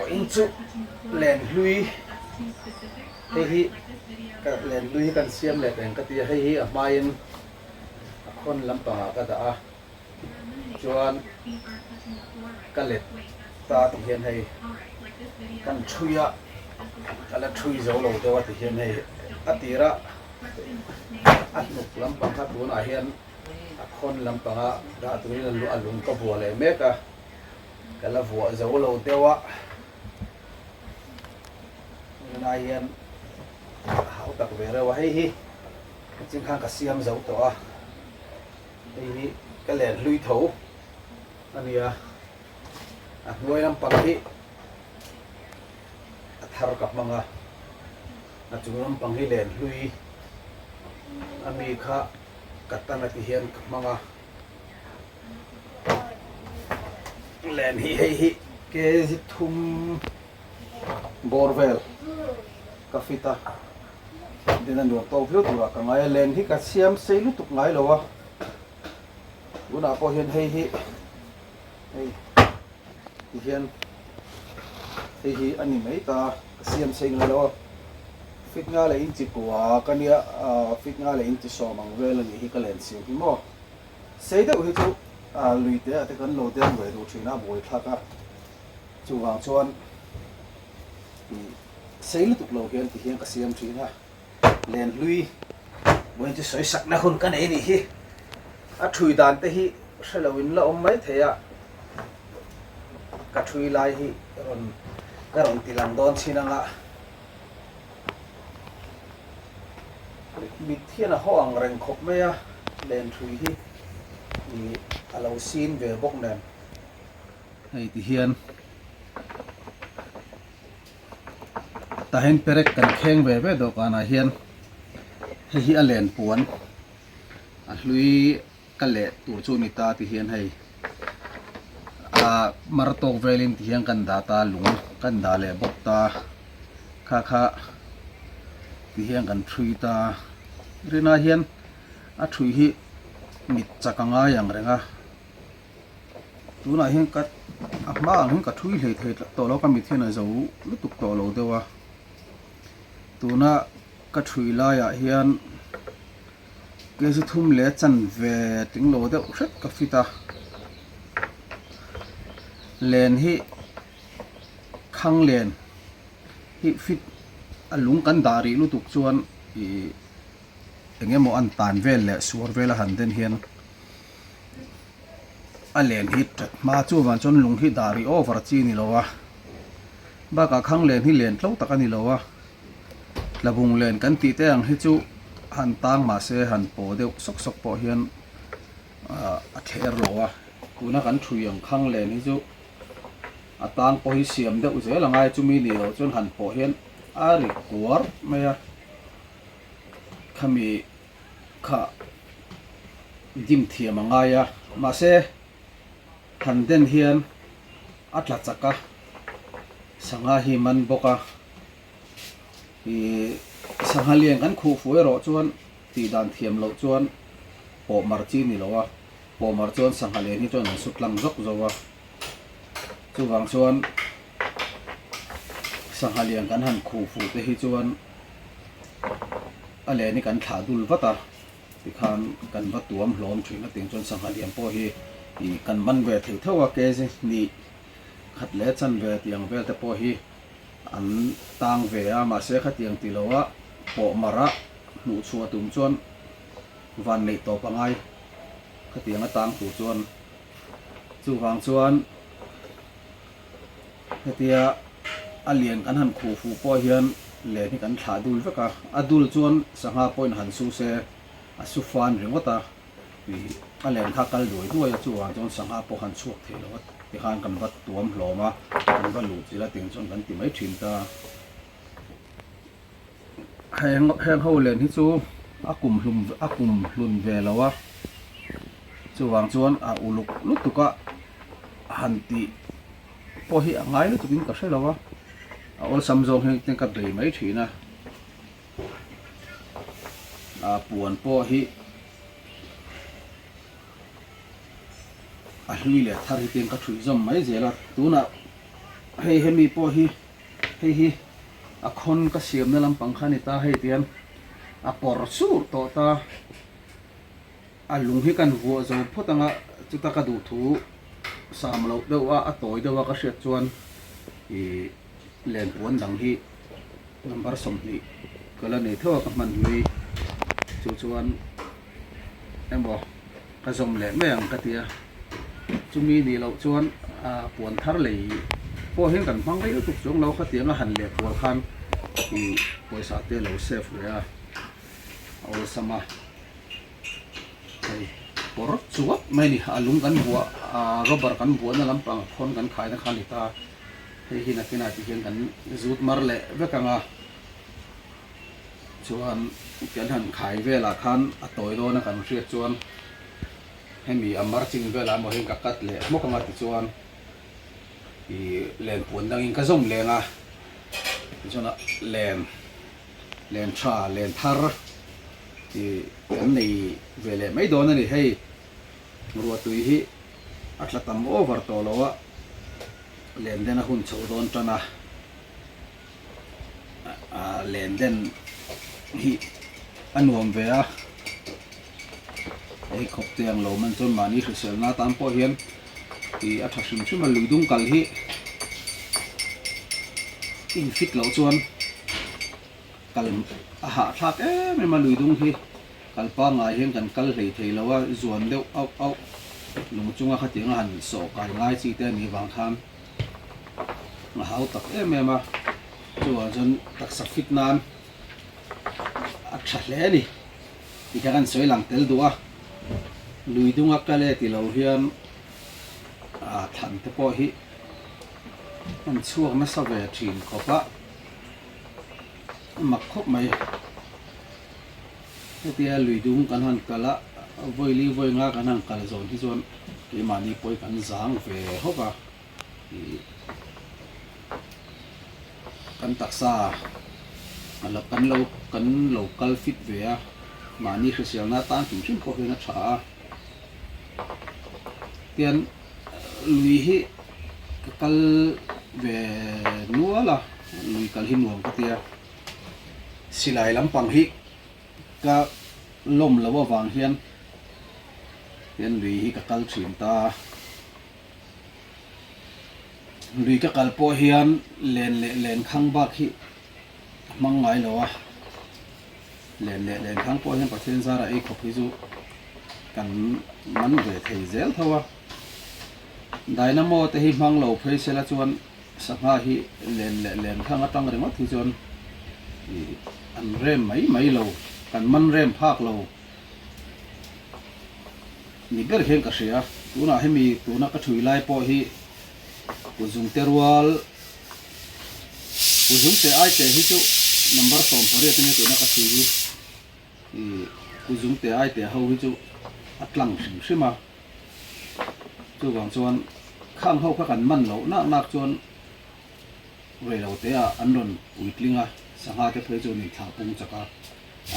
in chu len lui hei hi ka len lui kan siam le teng ka tia hei hi a main a khon lampanga ka da a chuan ka let ta tung hian hei kan thuia kala thui zo lo dewa ti hian hei atira atnuk lampang kha tun a hian a khon lampanga da tuin lu alung ka bua le meka kala vua zo lo dewa na hian hau tak ve rewa hei hi ching khang ka siam zo to a hei hi ka len lui tho ania a hnuai lampang hi a thar kap manga a chung lampang hi len lui ami kha katana ti hian kap manga len hi hei hi ke thum borvel kafita dinan do to view tura ka ngai len hi ka siam seilu tuk ngai lowa una po hian hei hi hei ti hian hei hi ani mai ta siam sei ngai lo fit nga le in chi kwa kania fit nga le in chi so mang vel ani hi ka len siu hi mo sei da hi chu lui te ate kan lo den ve ru thina boi thaka chu wang chuan seilu tuk lo hian ti hian ka siam thina len lui boin chu soi sak na hun kan ei ni hi a thui dan te hi hreloin la om mai theya ka thui lai hi ron tilang don chinanga mit hian a ho ang reng khop mai a len thui hi ni alo sin ve bok nen hei ti hian ta hen perek kan kheng ve ve do kana hian hei hi a len puan a hlui ka le tur chu ni ta ti hian hei maratok velin ti hian kan da ta lung kan da le bok ta kha ti hian kan thui ta rina hian a thui hi mit chakanga yang renga tuna hian ka ma ang ka thui hlei thei to lo ka mi thian a zo lutuk to lo dewa tuna ka thui la ya hian ke su thum le chan ve ting lo de hret ka fita len hi khang len hi fit alung kan dari lutuk chuan i engemaw an tan vel le suar vel a han den hian a len hi ma chu wan chon lung hi dari over chi ni lowa ba ka khang len hi len tlo tak ani lowa labung len kan ti te ang hi chu han tang ma se han po deuh sok sok po hian a ther lowa tuna kan thuyang khang len hi chu a tang po hi siam deuh ze langai chu mi ni lo chon han po hian a ri kuar maya khami kha dim thiam angaya ma se han den hian atla chaka sanga hi man boka i sanga lian kan khu fu ero chuan ti dan thiam lo chuan po mar chi ni lowa po mar chuan sanga le ni chuan sutlang zok zowa chu wang chuan sanga lian kan han khu fu te hi chuan ale ni kan thla dul vata ti khan kan va tuam hlom thina ting chon sanga lian po hi i kan man ve thei thawa ke je ni khat le chan ve tiang vel te po hi an tang ve a ma se kha tiang ti lowa po mara nu chua tum chuan van nei to pangai kha tiang a tang tu chuan chu wang chuan hetia alian kan han khu fu po hian le ni kan thla dul veka adul chuan sanga point han su se a su fan ringota pi alen kha kal doi duai chu wang chuan sanga po han chuak thei lo ti khan kan vat tuam hloma kan va lu chila ting chuan kan ti mai thin ta heng ho len hi chu akum hlun ve lawa chu wang chuan a uluk lutuka han ti po hi angai lu tukin ka hre lawa a ol samjong hi ten ka dei mai thina a puan po hi a hlui le thar hi ten ka thui zom mai zela tuna hei hemi po hi hei hi a khon ka siam na lampang khani ta hei tian a por sur to ta a lung hi kan hu zo photanga chuta ka du thu sam lo dewa a toy dewa ka hriat chuan i len puan dang hi number som ni kala nei thaw ka man hui chu chuan embo ka zom le me ang ka tia chumi ni lo chuan a puan thar lei po hen kan phang lei tu chung lo kha tianga han le por khan i poisa te lo safe le a ol sama por chuak mai ni alung kan bua rubber kan bua na lampang khon kan khai na khani ta hei hi na kina ti hian kan zut mar le vekanga chuan kan han khai vela khan a toy do na kan hriat chuan hemi amar ching vela mo hin ka kat le mo kanga ti chuan i len pun dang in ka zom lenga chuna len tha len thar ti kan nei vele mai do na ni hei ruwa tui hi atlatam over to lowa len den a hun chho don tana len den hi anuam ve a ei khop tiang lo man chon mani hrisel na tam po hian ti a thashim chuma luidung kal hi in fit lo chuan kal a ha thak em ma luidung hi kalpa nga hian kan kal hlei thei lowa zuan deuh au lung chunga khatinga han so kai ngai chi te ni wang khan nga hau tak em em a chuan chon tak sak fit nan a tha hle ni ti kan soi lang tel duwa luidunga kale ti lo hian a than te po hi an chuak na sa ve thin khopa mak khop mai tia luidung kan han kala voili voi nga kan han kal zon hi zon ki mani poi kan zang ve hoba kan taksa ala kan local fit ve a mani hrisel na tan kim chim ko hena tha tian lui hi kal ve nuala lui kal hin nuam ka tia silai lampang hi ka lom lawa wang hian lui hi ka kal thin ta lui ka kal po hian len khang bak hi mangai lo a len khang po hian pathian zara ei khop hi chu kan man ve thei zel thawa dynamo te hi mang lo phei sela chuan sangha hi len khang atang rengot hi chuan an rem mai lo kan man rem phak lo ni ber hen ka sia tuna hemi tuna ka thui lai po hi kuzung terwal kuzung te ai te hi chu number som pore te ni tuna ka thui hi kuzung te ai te ho hi chu atlang sima chu wang chuan khang ho kha kan man lo nak chuan rei lo te a an ron uitlinga sangha te phei chu ni thla pung chaka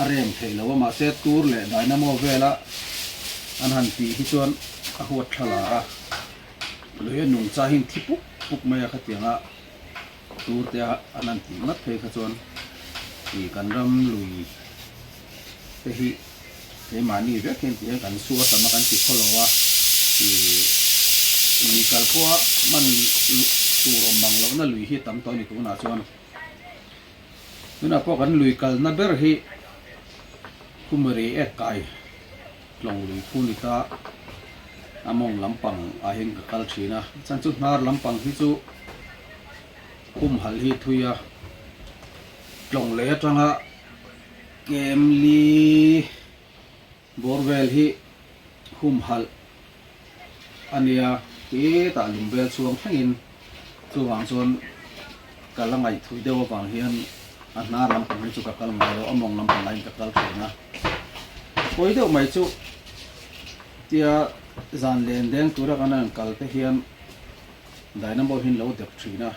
arem thei lo ma se tur le dynamo vela an han ti hi chuan a huat thala a loya nung cha hin thipuk puk mai a khatianga tur te an an ti mat phei kha chuan ti kan ram lui te hi te mani ve ken ti kan suwa sama kan ti kholowa ni kalpoa man turom bang lo na lui hi tam to ni tu na chuan tuna po kan lui kal na ber hi kumari e kai long lui punita among lampang ahing ka kal thina chan chu nar lampang hi chu kum hal hi thuya long le atanga kemli borwell hi hum hal ania ke ta lumbel chuang thangin chuwang chuan kalangai thui dewa bang hian a hnar lampang hi chu ka kal ngai lo among lampang lain ka kal thina koi deuh mai chu tia zan len deng tura kana kal te hian dynamo hin lo dek thina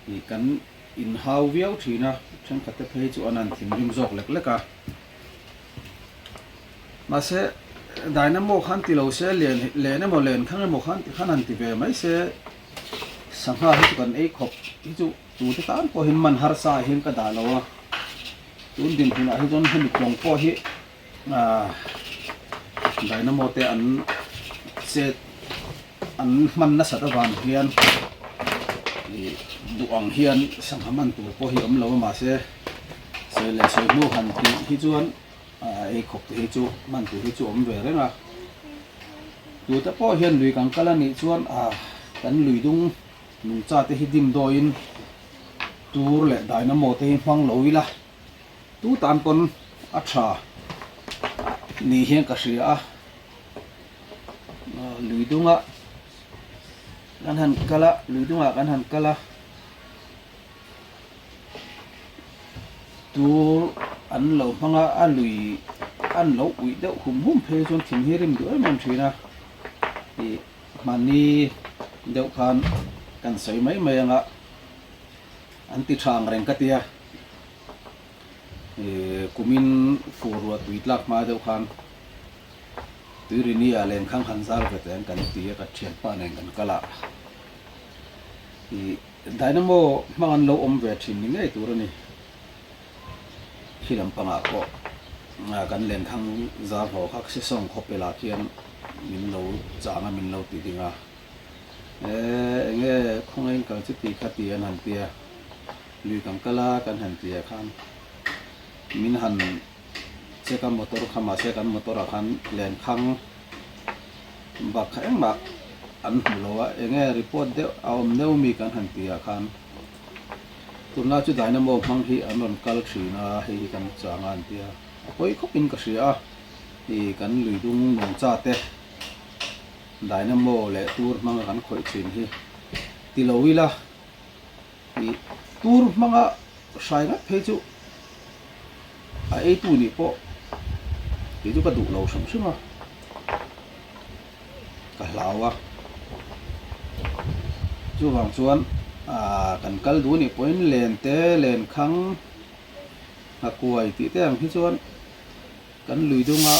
ni kan in hau viau thina chan ka te phei chu anan thim rim jok lek leka ma se dynamo khan ti lo se len mo len khang mo khan ti khan an ti ve mai se sangha hi kan ei khop hi chu tu te tan po hin man har sa hin ka da lo tun din thuna hi jon hin klong po hi dynamo te an set an man na sa van hian duang hian sanghaman tu po hi om lo ma se le se nu han ti hi chuan ei khop te hi chu man tu hi chu om ve renga tu te po hian lui kang kala ni chuan kan lui dung nung cha te hi dim do in tur le dynamo te hi hmang lo ila tu tan kon a tha ni hian ka ria lui dunga kan han kala lui dunga kan han kala tur an lo hmanga a lui an lo ui deuh hum phe chon thing hi rim duai man thina i mani deuh khan kan sei mai anga an ti thang reng ka tia kumin furwa tuitlak ma deuh khan turini alen khang khan zar ka ten kan ti ka thian pa nen kan kala i dynamo mangan lo om ve thin ni ngai turani khilam panga ko kan len khang za ho khak se song khopela khian min lo changa min lo ti dinga enge khongen kal chi ti khati an han tia lui kam kala kan han tia khan min han che kam motor khama se kan motor khan len khang ba khang ba an hulowa enge report de awm neu mi kan han tia khan tunla chu dynamo phang hi anon kal thina hi kan changa an tia koi khopin ka ria i kan lui dung nong cha te dynamo le tur manga kan khoi chin hi tilowila i tur manga sainga phechu a ei tu ni po ti chu ka du lo sam sima ka hlawa chu wang chuan kan kal du ni point len te len khang a kuai ti te ang hi chuan kan lui dunga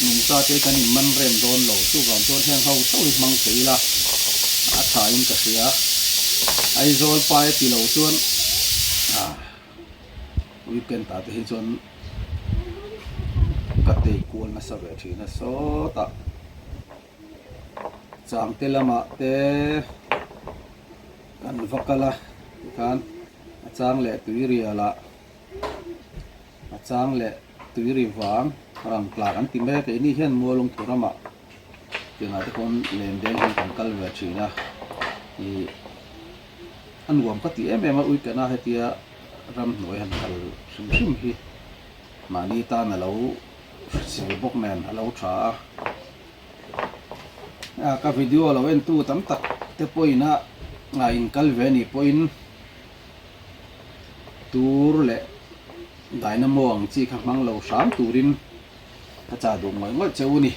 nung cha te kan in man rem don lo chu wang chuan heng ho so hi mang theila a tha in ka sia ai zol pai ti lo chuan weekend ta te hi chuan ka te kual na sa ve thina so ta chang te lama te kan vakala kan chang le tuiri ala chang le tuiri wang rang tla kan ti me ke ni hian mualong thurama tinga te kon len den kan kal ve thina i an wam ka ti em ui kana hetia ram noi han kal sim hi mani ta na lo si bok men alo tha ka video lo en tu tam tak te poina in kal ve ni point tur le dynamo ang chi khang mang lo sam turin ka cha du ngoi cheu ni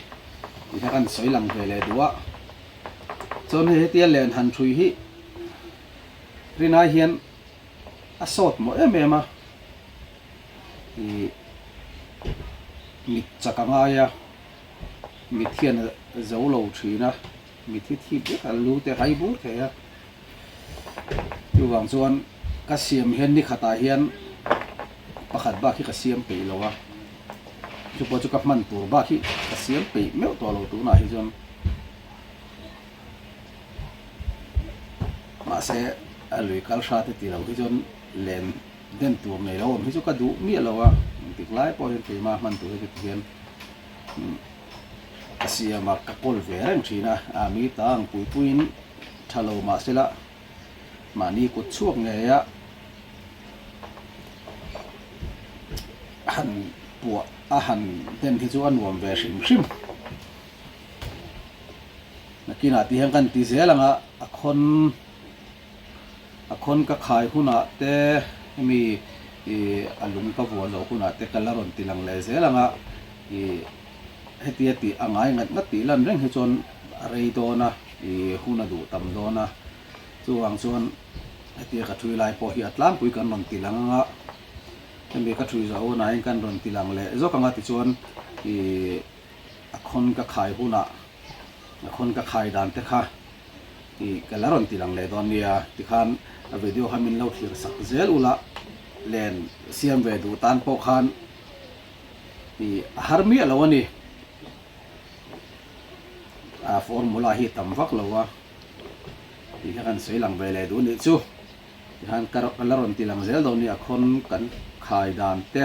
i kan soi lang ve le duwa chon he tia len han thui hi rina hian a sot mo em a i mit chakanga ya mit hian zo lo thina mit thi be ka lu te hai bu the ya chu wang chuan ka siam hian ni khata hian pakhat ba khi ka siam pe lowa chu po chu ka man tur ba khi ka siam pe me to lo tu na hi jon ma se alui kal sha te ti lo hi jon len den tur nei lo hi chu ka du mi lowa tik lai po hin pe ma man tu hi hian asia ma ka kol ve reng thina mi tang pui puin thalo ma sela mani ko chuak nge ya han pu a han den thi chu an wam ve sim nakina ti hang kan ti zelanga akhon ka khai huna te mi alum ka vo lo huna te kalaron tilang le zelanga heti angai ngat ti lan reng hi chon rei dona huna du tam dona chuwang chuan heti ka thui lai po hi atlang pui kan non tilanga mi ka thui zo na in kan ron tilang le zo ka nga ti chuan akhon ka khai huna akhon ka khai dan te kha ti kalaron ti lang le don nia ti khan a video hamin lo thir sak zel ula len siam ve du tan po khan ti harmi alawani a formula hi tam vak lawa ti kan sei lang ve le du ni chu ti han kalaron ti lang zel don nia khon kan khai dan te